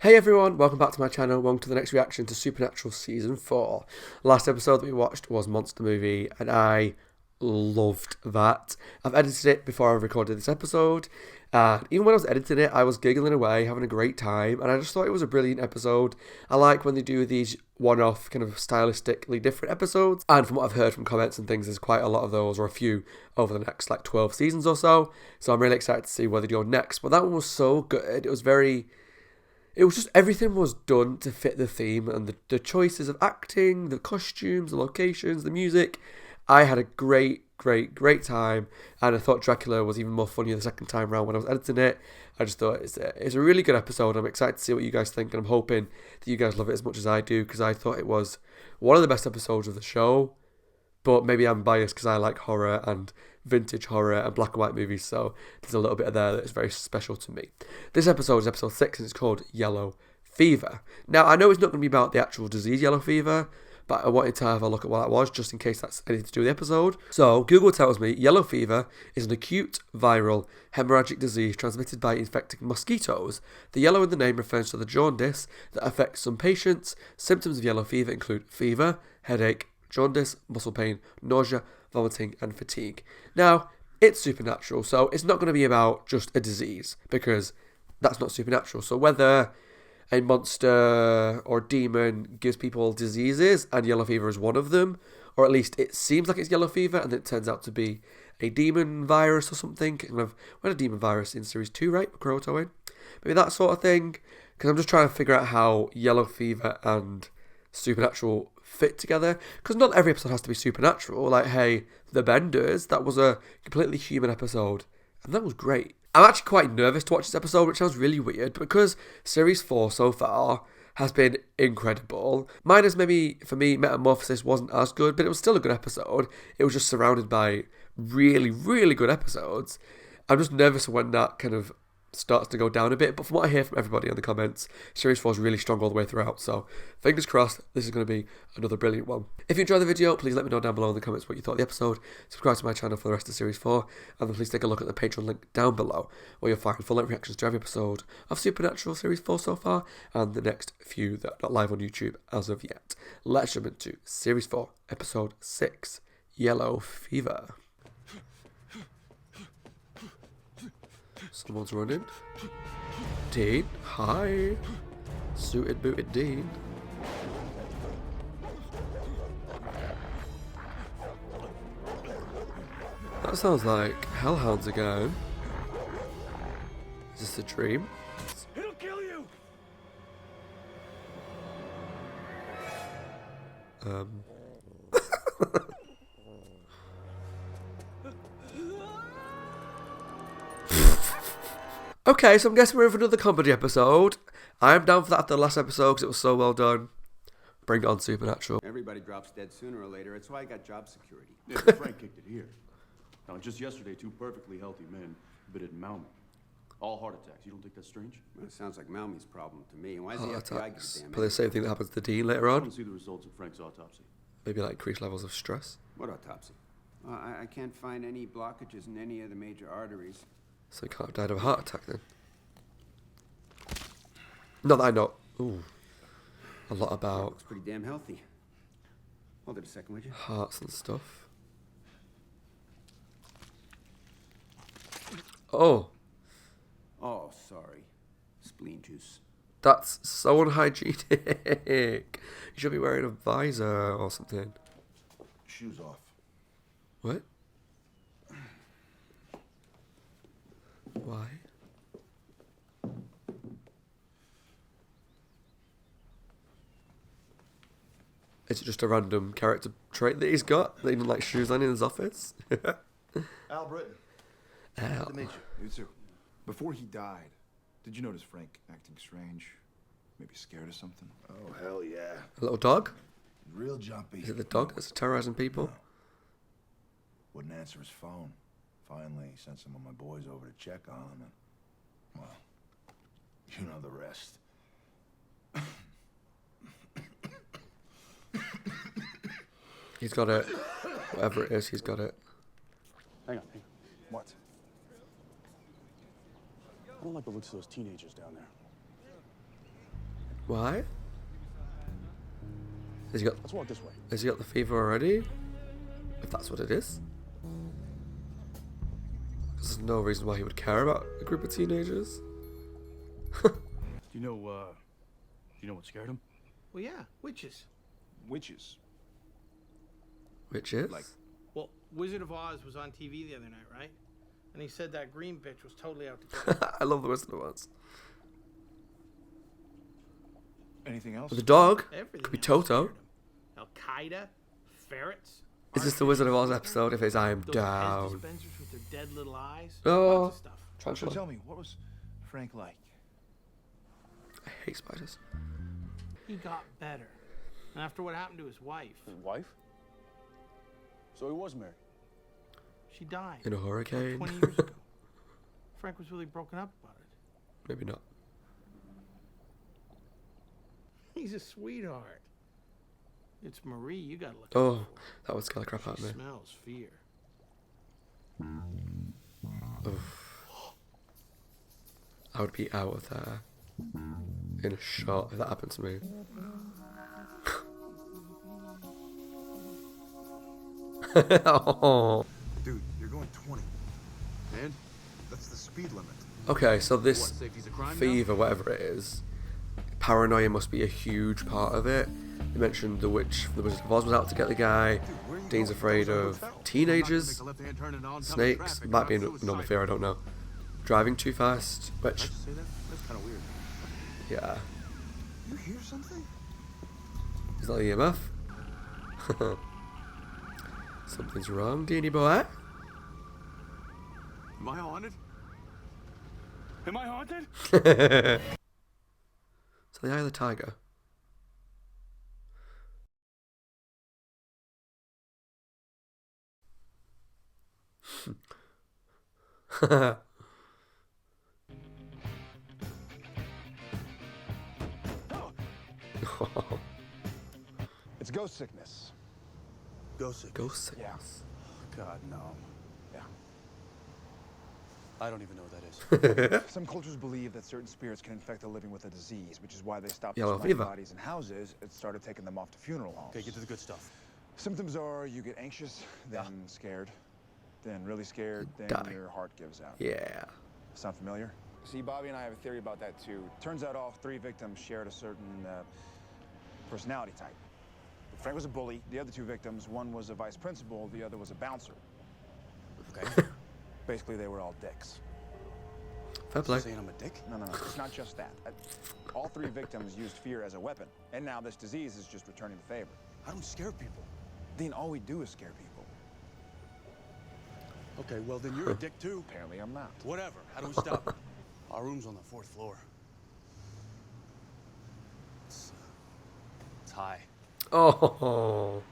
Hey everyone, welcome back to my channel. Welcome to the next reaction to Supernatural Season 4. Last episode that we watched was Monster Movie, and I loved that. I've edited it before I recorded this episode, and even when I was editing it, I was giggling away, having a great time, and I just thought it was a brilliant episode. I like when they do these one-off, kind of stylistically different episodes, and from what I've heard from comments and things, there's quite a lot of those, or a few, over the next, 12 seasons or so, so I'm really excited to see what they do next. But that one was so good. It was just everything was done to fit the theme and the choices of acting, the costumes, the locations, the music. I had a great time, and I thought Dracula was even more funny the second time round when I was editing it. I just thought it's a really good episode. I'm excited to see what you guys think, and I'm hoping that you guys love it as much as I do, because I thought it was one of the best episodes of the show. But maybe I'm biased because I like horror and vintage horror and black and white movies, so there's a little bit of there that's very special to me. This episode is episode 6 and it's called Yellow Fever. Now, I know it's not going to be about the actual disease yellow fever, but I wanted to have a look at what that was, just in case that's anything to do with the episode. So, Google tells me yellow fever is an acute, viral, hemorrhagic disease transmitted by infecting mosquitoes. The yellow in the name refers to the jaundice that affects some patients. Symptoms of yellow fever include fever, headache, jaundice, muscle pain, nausea, vomiting, and fatigue. Now, it's supernatural, so it's not going to be about just a disease, because that's not supernatural. So whether a monster or demon gives people diseases, and yellow fever is one of them, or at least it seems like it's yellow fever, and it turns out to be a demon virus or something. We had a demon virus in series 2, right? Croatoan. Maybe that sort of thing, because I'm just trying to figure out how yellow fever and supernatural fit together, because not every episode has to be supernatural. Like, hey, The Benders, that was a completely human episode, and that was great. I'm actually quite nervous to watch this episode, which sounds really weird, because series 4 so far has been incredible. Minus maybe, for me, Metamorphosis wasn't as good, but it was still a good episode. It was just surrounded by really good episodes. I'm just nervous when that kind of starts to go down a bit, but from what I hear from everybody in the comments, Series 4 is really strong all the way throughout, so fingers crossed this is going to be another brilliant one. If you enjoyed the video, please let me know down below in the comments what you thought of the episode, subscribe to my channel for the rest of Series 4, and then please take a look at the Patreon link down below, where you'll find full-length reactions to every episode of Supernatural Series 4 so far, and the next few that are not live on YouTube as of yet. Let's jump into Series 4, Episode 6, Yellow Fever. Someone's running. Dean, hi. Suited booted Dean. That sounds like hellhounds again. Is this a dream? It'll kill you. Okay, so I'm guessing we're in for another comedy episode. I am down for that after the last episode because it was so well done. Bring it on, Supernatural. Everybody drops dead sooner or later. It's why I got job security. Yeah, but Frank kicked it here. Now, just yesterday, 2 perfectly healthy men admitted Maumee. All heart attacks. You don't think that's strange? Well, it sounds like Maumee's problem to me. And why is Heart the FBI give a attacks. damn? Probably the same thing that happens to Dean later I on. want to see the results of Frank's autopsy. Maybe like increased levels of stress. What autopsy? I can't find any blockages in any of the major arteries. So he can't have died of a heart attack then. Not that I know. Ooh. A lot about Looks pretty damn healthy. Hold it a second, would you? hearts and stuff. Oh, Oh, sorry. Spleen juice. that's so unhygienic. You should be wearing a visor or something. Shoes off. What? Why? Is it just a random character trait that he's got? That he didn't like shoes on in his office? Al Britton. Ow. Good to meet you. You too. Before he died, did you notice Frank acting strange? Maybe scared of something? Oh, hell yeah. A little dog? Real jumpy. Is it the dog that's terrorizing people? Wouldn't answer his phone. Finally, sent some of my boys over to check on him, and, well, you know the rest. He's got it. Whatever it is, he's got it. Hang on. What? I don't like the looks of those teenagers down there. Why? Has he got? Let's walk this way. Has he got the fever already? If that's what it is. There's no reason why he would care about a group of teenagers. Do you know what scared him? Well, yeah, witches. Witches. Which is? Like- Well, Wizard of Oz was on TV the other night, right? And he said that green bitch was totally out to get him. I love the Wizard of Oz. Anything else? The dog. Everything Could be else Toto. scared him. Al-Qaeda, ferrets. Is this the Wizard of Oz Archangel episode? If it's, I'm those Pez down. dispensers with their dead little eyes. Oh. Lots of stuff. So Tarantula. tell me, what was Frank like? I hate spiders. He got better. And after what happened to his wife, His wife? So he was married. she died In a hurricane. 20 years ago. Frank was really broken up about it. Maybe not. He's a sweetheart. It's Marie you gotta look Oh, out for. that would scare the crap out of She me. smells fear. I would be out of there in a shot if that happened to me. Oh. Dude, you're going 20. And? That's the speed limit. Okay, so What, this safety's a crime now? fever, whatever it is, paranoia must be a huge part of it. You mentioned the witch from the Wizard of Oz was out to get the guy. Where are you Dean's going? afraid That was our of hotel. teenagers, Make a left-hand turn into oncoming snakes. traffic, Might be a not normal suicide. fear, I don't know. Driving too fast, which, Did I just say that? That's kind of weird. yeah. You hear something? Is that the EMF? Something's wrong, Deanie boy. Am I haunted? Am I haunted? So the Eye of the Tiger. It's ghost sickness. Ghost sick. Ghost sickness. God, no. Yeah. I don't even know what that is. Some cultures believe that certain spirits can infect the living with a disease, which is why they stopped Yellow destroying fever. bodies in houses and started taking them off to funeral homes. Okay, get to the good stuff. Symptoms are you get anxious, then scared, then really scared, then Die. your heart gives out. Yeah. Sound familiar? See, Bobby and I have a theory about that too. Turns out all three victims shared a certain personality type. Frank was a bully. The other two victims, one was a vice principal, the other was a bouncer. Okay. Basically, they were all dicks. Fair play. Saying I'm a dick? No, it's not just that. All three victims used fear as a weapon, and now this disease is just returning the favor. I don't scare people. Dean, all we do is scare people. Okay, well then you're a dick too. Apparently, I'm not. Whatever. How do we stop it? Our room's on the 4th floor. It's high. Oh.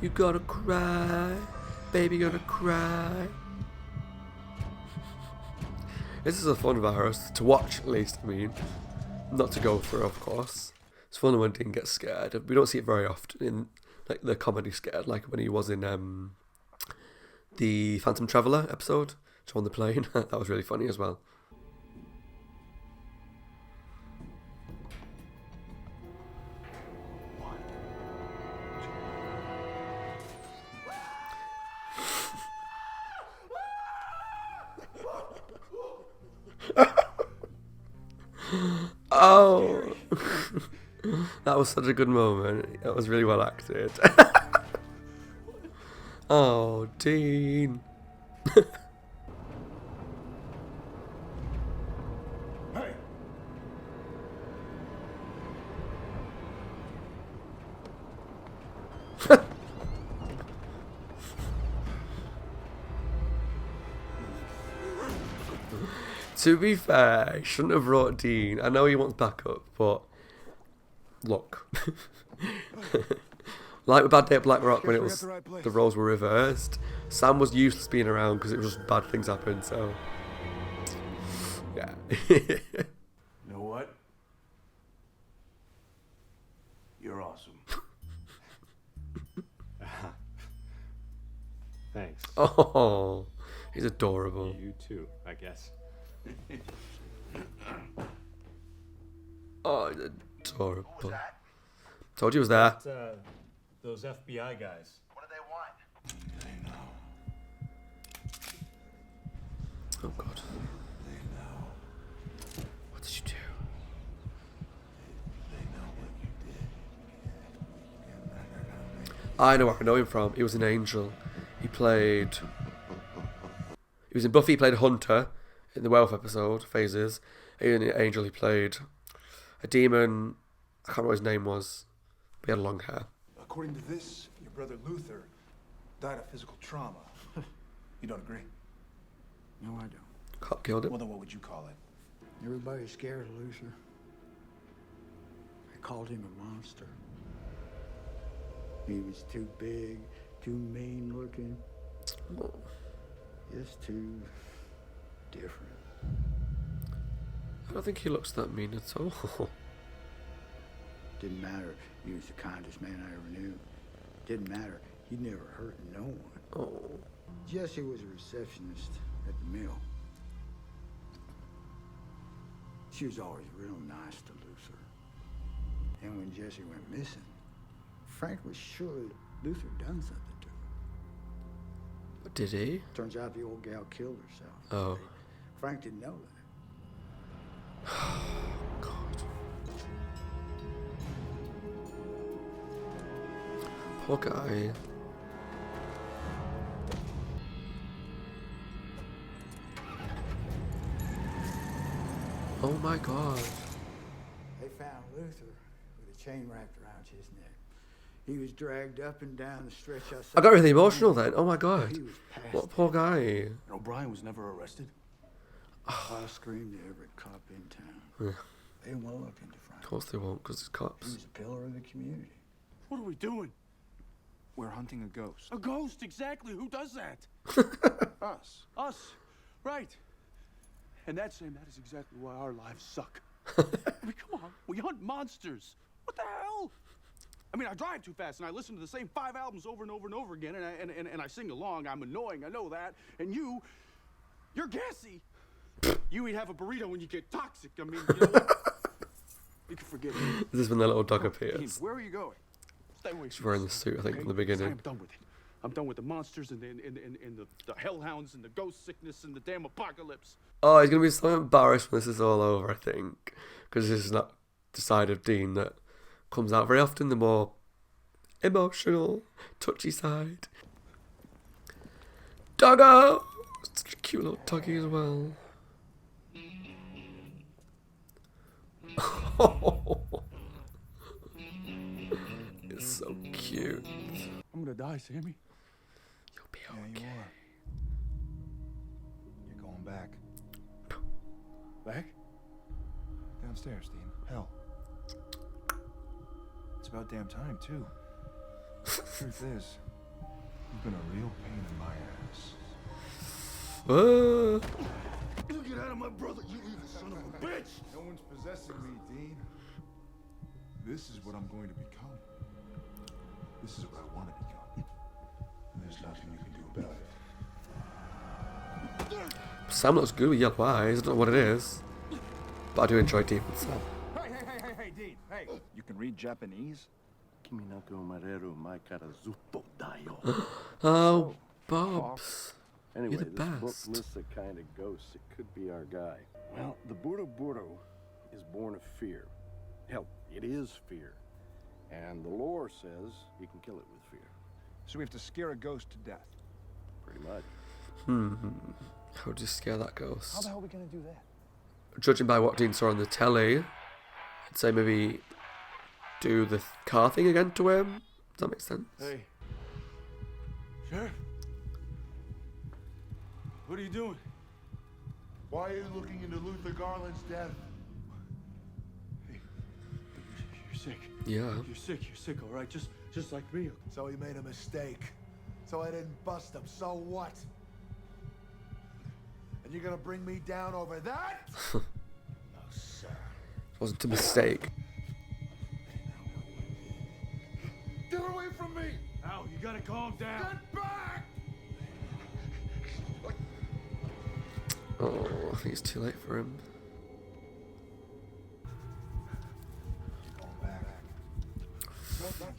You gonna cry, baby, gonna cry. This is a fun virus to watch, at least. I mean, not to go through, of course. It's fun when Dean gets scared. We don't see it very often in like the comedy scared, like when he was in the Phantom Traveller episode, on the plane. That was really funny as well. Oh, that was such a good moment. It was really well acted. Oh, Dean. Hey! To be fair, I shouldn't have brought Dean. I know he wants backup, but look. Like with Bad Day at Black Rock when it was the roles were reversed, Sam was useless being around because it was just bad things happened, so yeah. You know what? You're awesome. Thanks. Oh, he's adorable. You too, I guess. Oh, adorable. Told you it was there. Those FBI guys. What do they want? They know. Oh God. They know. What did you do? They know what you did. Get back on me. I know where I know him from. He was an angel. He was in Buffy. He played Hunter in the Wealth episode, Phases. In Angel, he played a demon. I can't remember what his name was. But he had long hair. According to this, your brother Luther died of physical trauma. You don't agree? No, I don't. Cop killed him. Well, then what would you call it? Everybody's scared of Luther. They called him a monster. He was too big, too mean looking. Just too different. I don't think he looks that mean at all. Didn't matter. He was the kindest man I ever knew. Didn't matter. He never hurt no one. Oh. Jessie was a receptionist at the mill. She was always real nice to Luther. And when Jessie went missing, Frank was sure Luther done something to her. Did he? Turns out the old gal killed herself. Oh. Frank didn't know that. God. Poor guy. Oh my God. They found Luther with a chain wrapped around his neck. He was dragged up and down the stretch outside. I got really emotional then. Oh my God. He was past What a poor guy. And O'Brien was never arrested? I screamed to every cop in town. They didn't want to look into Frank. Of course they won't, because it's He cops. was a pillar of the community. What are we doing? We're hunting a ghost. A ghost, exactly. Who does that? Us. Us. Right. And that is exactly why our lives suck. I mean, come on. We hunt monsters. What the hell? I mean, I drive too fast, and I listen to the same 5 albums over and over and over again, and I sing along. I'm annoying, I know that. And you're gassy. You eat half a burrito and you get toxic. I mean, you know what? You can forget it. This is when the little dog Dean, appears. where are you going? Stay away She's from wearing me, the suit, I think, okay? from the 'Cause beginning. I am done with it. I'm done with the monsters and the hellhounds and the ghost sickness and the damn apocalypse. Oh, he's going to be so embarrassed when this is all over, I think. Because this is not the side of Dean that comes out very often, the more emotional, touchy side. Doggo! Such a cute little doggy as well. It's so cute. I'm gonna die, Sammy. You'll be Yeah, okay. you are. You're going back. Back? Downstairs, Dean. Hell. It's about damn time, too. Truth is, you've been a real pain in my ass. You get out of my brother, you evil son of a bitch! No one's possessing me, Dean. This is what I'm going to become. This is what I want to become. And there's nothing you can do about it. Sam looks good with yellow eyes. I don't know what it is. But I do enjoy Dean with Sam. Hey, Dean. Hey, you can read Japanese? Oh, Bobs. Anyway, You're the this book best. lists the kind of ghosts that could be our guy. Well, the Buru is born of fear. Hell, it is fear. And the lore says you can kill it with fear. So we have to scare a ghost to death. Pretty much. How would you scare that ghost? How the hell are we gonna do that? Judging by what Dean saw on the telly, I'd say maybe do the car thing again to him. Does that make sense? Hey. Sheriff? What are you doing? Why are you looking into Luther Garland's death? Hey, you're sick. Yeah. You're sick, all right? Just like me. So he made a mistake. So I didn't bust him. So what? And you're gonna bring me down over that? No, sir. It wasn't a mistake. Get away from me! Al, you gotta calm down. Get back! Oh, I think it's too late for him.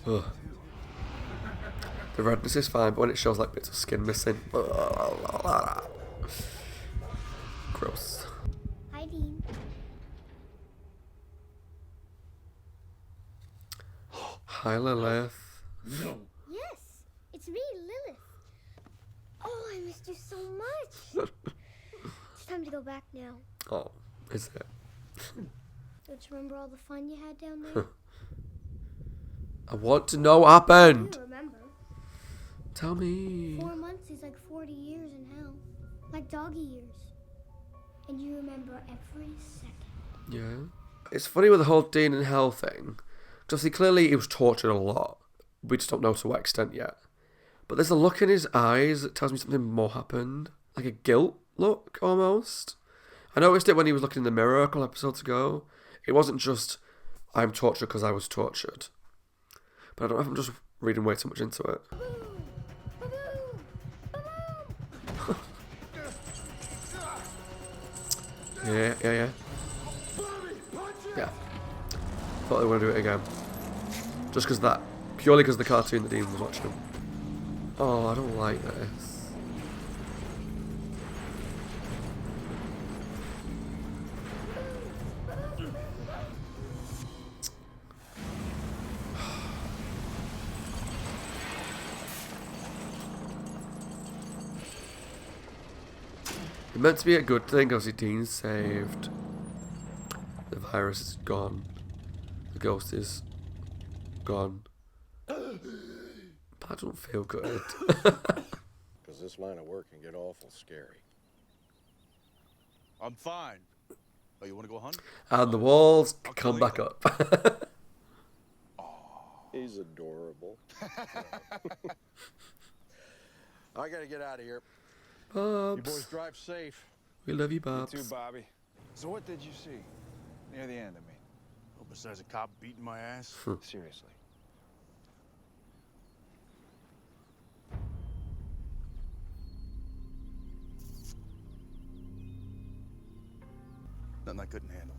Ugh. The redness is fine, but when it shows like bits of skin missing. Gross. Hi, Dean. Hi, Lilith. No. Yes, it's me, Lilith. Oh, I missed you so much. It's time to go back now. Oh, is it? Don't you remember all the fun you had down there? I want to know what happened. You remember. Tell me. 4 months is like 40 years in hell. Like doggy years. And you remember every second. Yeah. It's funny with the whole Dean in hell thing. Because clearly he was tortured a lot. We just don't know to what extent yet. But there's a look in his eyes that tells me something more happened. Like a guilt look, almost. I noticed it when he was looking in the mirror a couple episodes ago. It wasn't just, I'm tortured because I was tortured. But I don't know if I'm just reading way too much into it. Yeah. Yeah. Thought they were going to do it again. Just because that. Purely because the cartoon that Dean was watching. Oh, I don't like this. It meant to be a good thing, obviously Dean's saved. The virus is gone. The ghost is gone. But I don't feel good. Because this line of work can get awful scary. I'm fine. Oh, you want to go hunt? And the walls come back up. He's adorable. I gotta get out of here. You boys Bobs. drive safe. We love you, You Bobs. too, Bobby. So what did you see near the end? I mean, Oh, besides a cop beating my ass? seriously. Nothing I couldn't handle.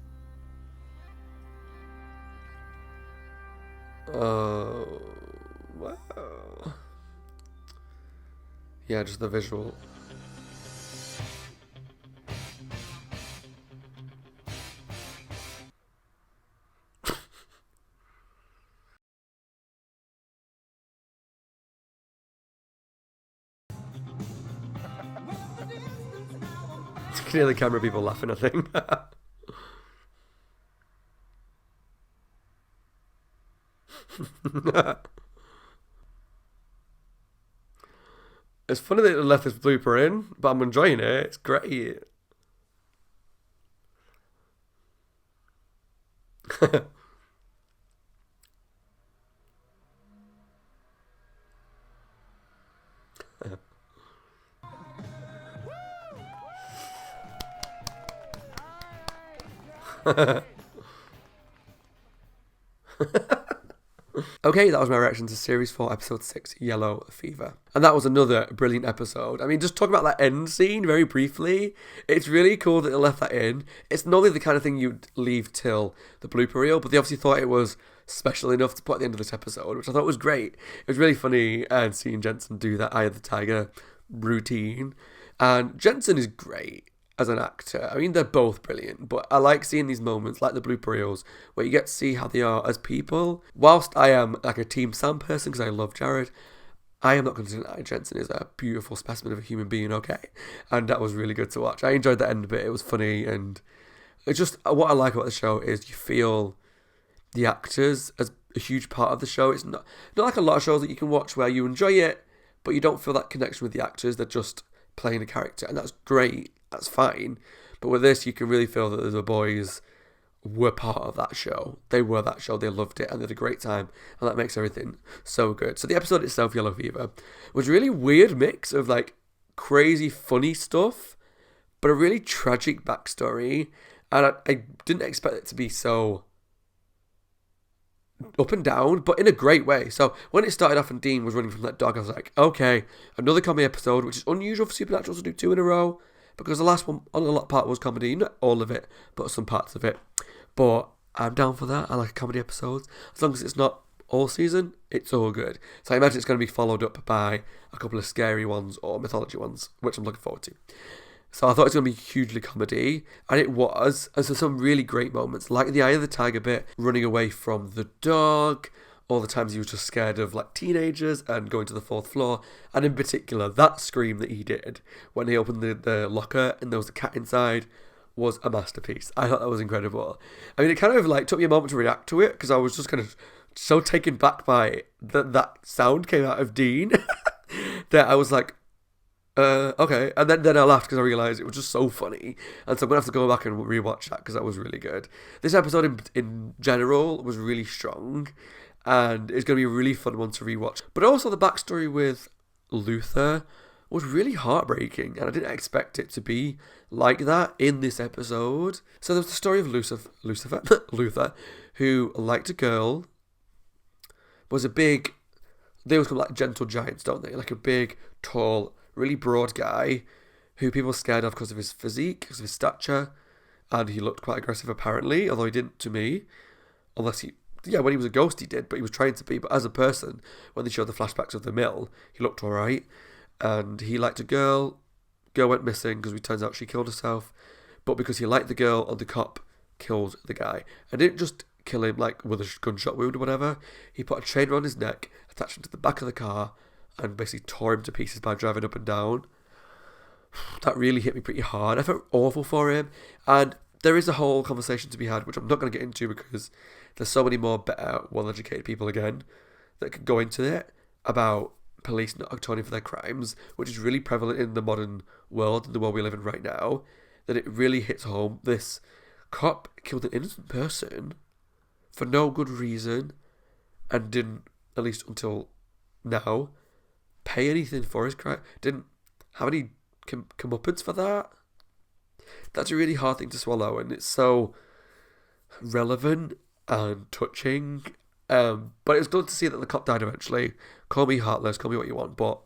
Oh, wow. Yeah, just the visual. You can hear the camera people laughing, I think. It's funny that they left this blooper in, but I'm enjoying it. It's great. Okay, that was my reaction to Series 4, Episode 6, Yellow Fever. And that was another brilliant episode. I mean, just talking about that end scene very briefly, it's really cool that they left that in. It's normally the kind of thing you'd leave till the blooper reel, but they obviously thought it was special enough to put at the end of this episode, which I thought was great. It was really funny seeing Jensen do that Eye of the Tiger routine. And Jensen is great as an actor. I mean, they're both brilliant, but I like seeing these moments like the blooper reels where you get to see how they are as people. Whilst I am like a Team Sam person because I love Jared, I am not going to deny Jensen is a beautiful specimen of a human being, okay? And that was really good to watch. I enjoyed that end bit. It was funny, and it's just what I like about the show is you feel the actors as a huge part of the show. It's not like a lot of shows that you can watch where you enjoy it, but you don't feel that connection with the actors. They're just playing a character, and that's great. That's fine. But with this, you can really feel that the boys were part of that show. They were that show. They loved it and they had a great time. And that makes everything so good. So the episode itself, Yellow Fever, was a really weird mix of like crazy funny stuff, but a really tragic backstory. And I didn't expect it to be so up and down, but in a great way. So when it started off and Dean was running from that dog, I was like, okay, another comedy episode, which is unusual for Supernatural to do 2 in a row. Because the last one, on a lot part was comedy, not all of it, but some parts of it. But I'm down for that. I like comedy episodes, as long as it's not all season, it's all good. So I imagine it's going to be followed up by a couple of scary ones or mythology ones, which I'm looking forward to. So I thought it was going to be hugely comedy, and it was. And so some really great moments, like the Eye of the Tiger bit, running away from the dog, all the times he was just scared of like teenagers and going to the 4th floor, and in particular that scream that he did when he opened the locker and there was a cat inside was a masterpiece. I thought that was incredible. I mean, it kind of like took me a moment to react to it because I was just kind of so taken back by it that sound came out of Dean that I was like, okay. And then I laughed because I realised it was just so funny. And so I'm going to have to go back and rewatch that because that was really good. This episode in general was really strong. And it's going to be a really fun one to rewatch. But also the backstory with Luther was really heartbreaking. And I didn't expect it to be like that in this episode. So there's the story of Luther, who liked a girl, was a big... They always call like gentle giants, don't they? Like a big, tall, really broad guy who people were scared of because of his physique, because of his stature, and he looked quite aggressive apparently, although he didn't to me. Unless he... Yeah, when he was a ghost he did, but he was trying to be. But as a person, when they showed the flashbacks of the mill, he looked alright. And he liked a girl. Girl went missing because it turns out she killed herself. But because he liked the girl, and the cop killed the guy. And didn't just kill him like with a gunshot wound or whatever. He put a chain around his neck, attached him to the back of the car, and basically tore him to pieces by driving up and down. That really hit me pretty hard. I felt awful for him. And there is a whole conversation to be had, which I'm not going to get into because there's so many more better, well-educated people again that could go into it about police not atoning for their crimes, which is really prevalent in the modern world, in the world we live in right now, that it really hits home. This cop killed an innocent person for no good reason and didn't, at least until now, pay anything for his crime. Didn't have any comeuppance for that. That's a really hard thing to swallow, and it's so relevant and touching. But it was good to see that the cop died eventually. Call me heartless, call me what you want, but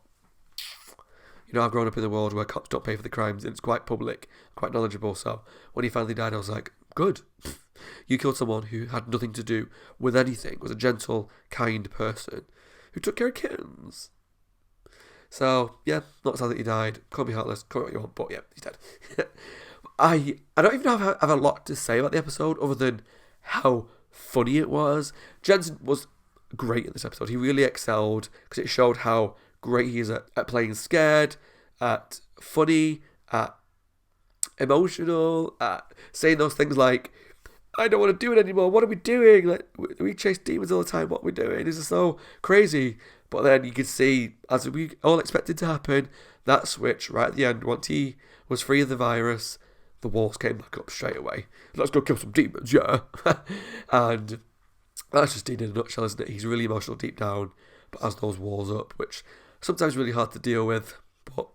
you know, I've grown up in a world where cops don't pay for the crimes, and it's quite public, quite knowledgeable. So when he finally died, I was like, good. You killed someone who had nothing to do with anything, was a gentle, kind person who took care of kittens. So, yeah, not sad that he died. Call me heartless, call me what you want, but yeah, he's dead. I don't even know if I have a lot to say about the episode other than how funny it was. Jensen was great in this episode. He really excelled because it showed how great he is at playing scared, at funny, at emotional, at saying those things like, I don't want to do it anymore. What are we doing? Like, we chase demons all the time. What are we doing? This is so crazy. But then you could see, as we all expected to happen, that switch right at the end, once he was free of the virus, the walls came back up straight away. Let's go kill some demons, yeah. And that's just Dean in a nutshell, isn't it? He's really emotional deep down, but has those walls up, which sometimes really hard to deal with. But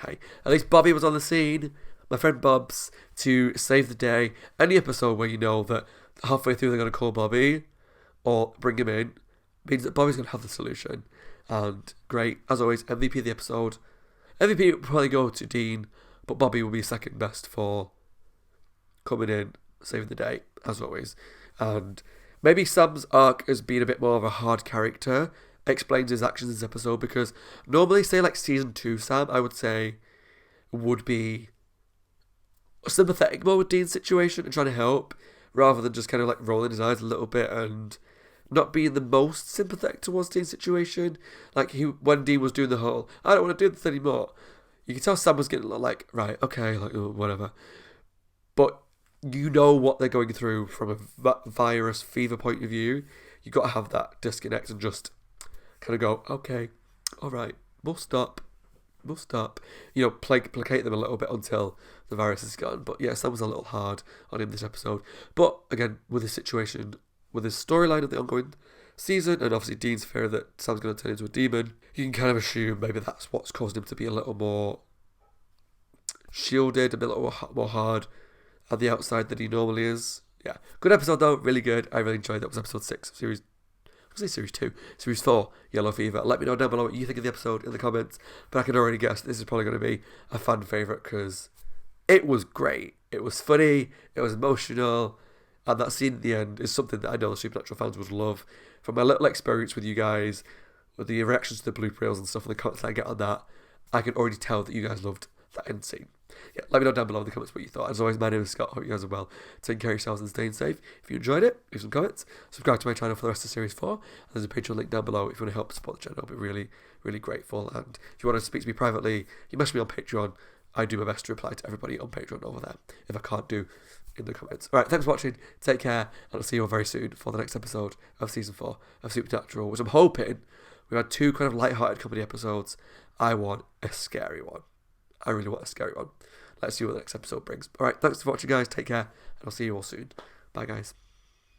hey, at least Bobby was on the scene. My friend Bob's to save the day. Any episode where you know that halfway through they're going to call Bobby or bring him in means that Bobby's going to have the solution. And great, as always, MVP of the episode. MVP will probably go to Dean, but Bobby will be second best for coming in, saving the day, as always. And maybe Sam's arc has been a bit more of a hard character, explains his actions in this episode, because normally, say like season 2 Sam, I would say, would be sympathetic more with Dean's situation and trying to help, rather than just kind of like rolling his eyes a little bit and not being the most sympathetic towards Dean's situation. Like when Dean was doing the whole, I don't want to do this anymore, you can tell Sam was getting a little like, right, okay, like whatever. But you know what they're going through from a virus fever point of view. You got to have that disconnect and just kind of go, okay, all right, we'll stop. You know, placate them a little bit until the virus is gone. But yeah, Sam was a little hard on him this episode. But again, with his situation, with his storyline of the ongoing season, and obviously Dean's fear that Sam's going to turn into a demon, you can kind of assume maybe that's what's caused him to be a little more shielded, a bit more hard at the outside than he normally is. Yeah, good episode though, really good. I really enjoyed that. It was episode 6 of series. I was going to say series 2, series 4, Yellow Fever. Let me know down below what you think of the episode in the comments. But I can already guess this is probably going to be a fan favourite because it was great. It was funny. It was emotional. And that scene at the end is something that I know the Supernatural fans would love. From my little experience with you guys, with the reactions to the blooper reels and stuff, and the comments that I get on that, I can already tell that you guys loved that end scene. Yeah, let me know down below in the comments what you thought. As always, my name is Scott. Hope you guys are well. Taking care of yourselves and staying safe. If you enjoyed it, leave some comments. Subscribe to my channel for the rest of Series 4. And there's a Patreon link down below if you want to help support the channel. I'll be really, really grateful. And if you want to speak to me privately, you message me on Patreon. I do my best to reply to everybody on Patreon over there. If I can't do, in the comments. Alright, thanks for watching. Take care. And I'll see you all very soon for the next episode of Season 4 of Supernatural, which I'm hoping we've had 2 kind of light-hearted comedy episodes. I want a scary one. I really want a scary one. Let's see what the next episode brings. Alright, thanks for watching, guys. Take care. And I'll see you all soon. Bye, guys.